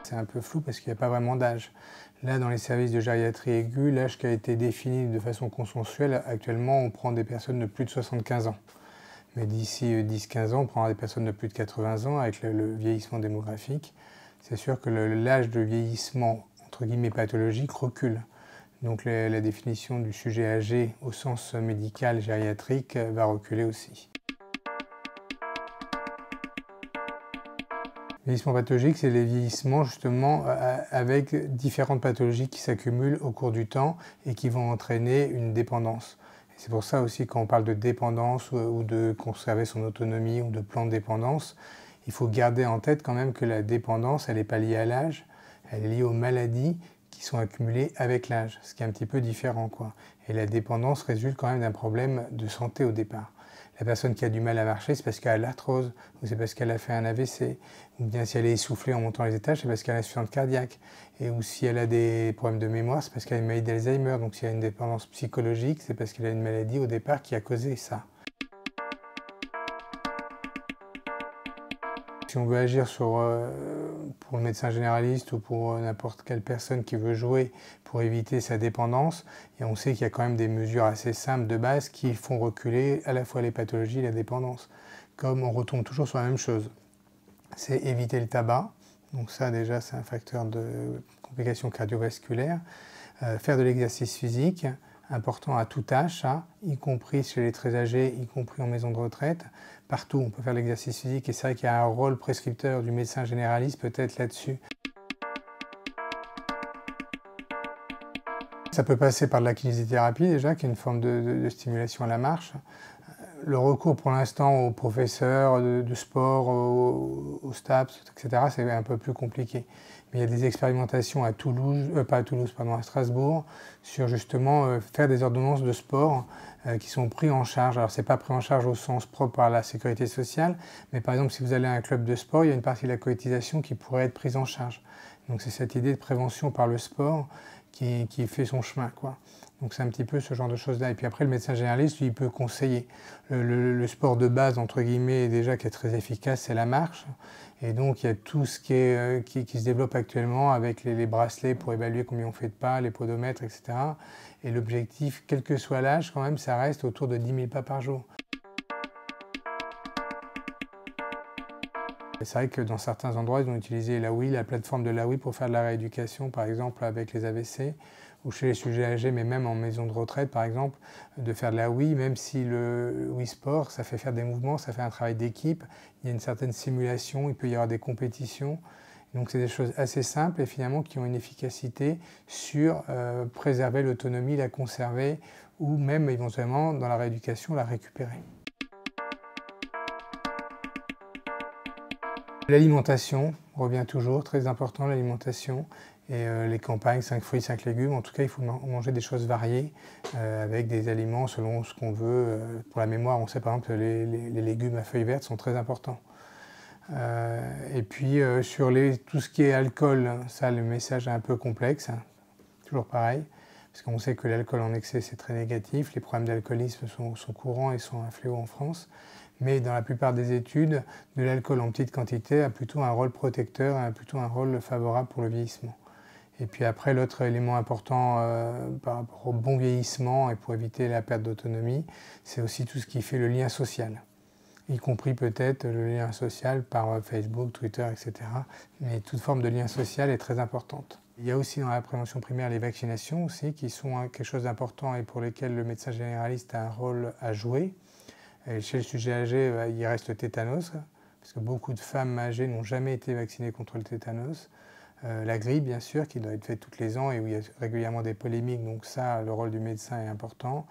C'est un peu flou parce qu'il n'y a pas vraiment d'âge. Là, dans les services de gériatrie aiguë, l'âge qui a été défini de façon consensuelle, actuellement, on prend des personnes de plus de 75 ans. Mais d'ici 10-15 ans, on prendra des personnes de plus de 80 ans avec le vieillissement démographique. C'est sûr que l'âge de vieillissement, entre guillemets, pathologique, recule. Donc la définition du sujet âgé au sens médical, gériatrique, va reculer aussi. Le vieillissement pathologique, c'est les vieillissements justement avec différentes pathologies qui s'accumulent au cours du temps et qui vont entraîner une dépendance. C'est pour ça aussi quand on parle de dépendance ou de conserver son autonomie ou de plan de dépendance, il faut garder en tête quand même que la dépendance, elle n'est pas liée à l'âge, elle est liée aux maladies qui sont accumulées avec l'âge, ce qui est un petit peu différent, quoi. Et la dépendance résulte quand même d'un problème de santé au départ. La personne qui a du mal à marcher, c'est parce qu'elle a l'arthrose, ou c'est parce qu'elle a fait un AVC, ou bien si elle est essoufflée en montant les étages, c'est parce qu'elle a une insuffisance cardiaque. Et ou si elle a des problèmes de mémoire, c'est parce qu'elle a une maladie d'Alzheimer. Donc si elle a une dépendance psychologique, c'est parce qu'elle a une maladie au départ qui a causé ça. Si on veut agir pour le médecin généraliste ou pour n'importe quelle personne qui veut jouer pour éviter sa dépendance, et on sait qu'il y a quand même des mesures assez simples de base qui font reculer à la fois les pathologies et la dépendance. Comme on retombe toujours sur la même chose, c'est éviter le tabac, donc ça déjà c'est un facteur de complications cardiovasculaires, faire de l'exercice physique, important à tout âge, y compris chez les très âgés, y compris en maison de retraite. Partout, on peut faire l'exercice physique et c'est vrai qu'il y a un rôle prescripteur du médecin généraliste peut-être là-dessus. Ça peut passer par de la kinésithérapie déjà, qui est une forme de stimulation à la marche. Le recours pour l'instant aux professeurs de sport, aux STAPS, etc., c'est un peu plus compliqué. Mais il y a des expérimentations à Toulouse, pas à Toulouse, pardon, à Strasbourg, sur justement faire des ordonnances de sport qui sont pris en charge. Alors c'est pas pris en charge au sens propre par la sécurité sociale, mais par exemple si vous allez à un club de sport, il y a une partie de la cotisation qui pourrait être prise en charge. Donc c'est cette idée de prévention par le sport qui fait son chemin, quoi. Donc c'est un petit peu ce genre de choses-là. Et puis après, le médecin généraliste, lui, il peut conseiller. Le sport de base, entre guillemets, déjà qui est très efficace, c'est la marche. Et donc il y a tout ce qui se développe actuellement avec les bracelets pour évaluer combien on fait de pas, les podomètres, etc. Et l'objectif, quel que soit l'âge, quand même, ça reste autour de 10 000 pas par jour. C'est vrai que dans certains endroits, ils ont utilisé l'AOI, la plateforme de l'AOI pour faire de la rééducation, par exemple avec les AVC, ou chez les sujets âgés, mais même en maison de retraite, par exemple, de faire de l'AOI, même si le Wii Sport, ça fait faire des mouvements, ça fait un travail d'équipe, il y a une certaine simulation, il peut y avoir des compétitions. Donc c'est des choses assez simples et finalement qui ont une efficacité sur préserver l'autonomie, la conserver, ou même éventuellement dans la rééducation, la récupérer. L'alimentation revient toujours, très important l'alimentation, et les campagnes 5 fruits, 5 légumes, en tout cas il faut manger des choses variées avec des aliments selon ce qu'on veut. Pour la mémoire, on sait par exemple que les légumes à feuilles vertes sont très importants. Et puis sur tout ce qui est alcool, ça le message est un peu complexe, toujours pareil, parce qu'on sait que l'alcool en excès c'est très négatif, les problèmes d'alcoolisme sont courants et sont un fléau en France. Mais dans la plupart des études, de l'alcool en petite quantité a plutôt un rôle protecteur, a plutôt un rôle favorable pour le vieillissement. Et puis après, l'autre élément important par rapport au bon vieillissement et pour éviter la perte d'autonomie, c'est aussi tout ce qui fait le lien social, y compris peut-être le lien social par Facebook, Twitter, etc. Mais toute forme de lien social est très importante. Il y a aussi dans la prévention primaire les vaccinations aussi, qui sont quelque chose d'important et pour lesquelles le médecin généraliste a un rôle à jouer. Et chez le sujet âgé, il reste le tétanos, parce que beaucoup de femmes âgées n'ont jamais été vaccinées contre le tétanos. La grippe, bien sûr, qui doit être faite tous les ans et où il y a régulièrement des polémiques, donc ça, le rôle du médecin est important.